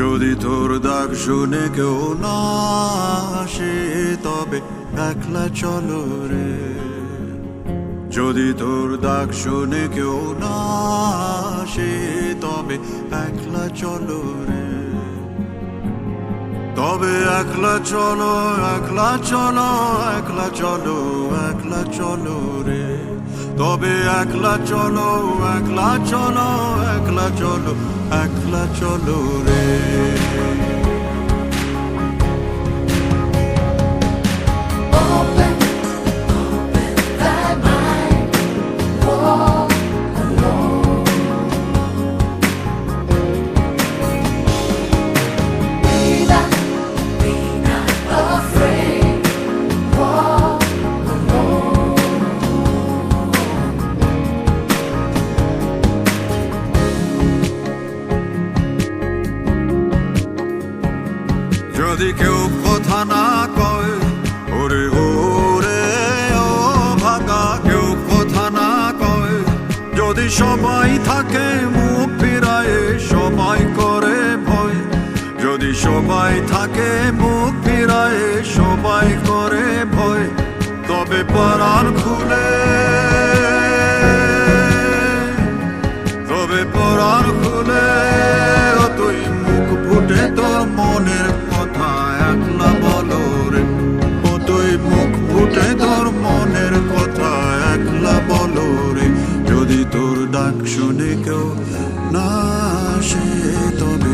যদি তোর ডাক শুনে কেউ না আসে তবে একলা চলো রে। যদি তোর ডাক শুনে কেউ না আসে তবে একলা চলো রে। তবে একলা চলো, একলা চলো, একলা চলো, একলা চলো রে। তবে একলা চলো, একলা চলো, একলা চলো, একলা চলো রে। যদি কেউ কথা না কয় ওরে ওরে ও ভাগা, কেউ কথা না কয়, যদি সবাই থাকে মুখ ফিরায় সবাই করে ভয়। যদি সবাই থাকে মুখ ফিরায় সবাই করে ভয়, তবে পরাণ খুলে, তবে পরাণ খুলে তুই মুখ ফুটে তোর মনের কথা একলা বলো রে। ও তুই মুখ ফুটে তোর মনের কথা একলা বলো রে। যদি তোর ডাক শুনে কেউ না আসে তবে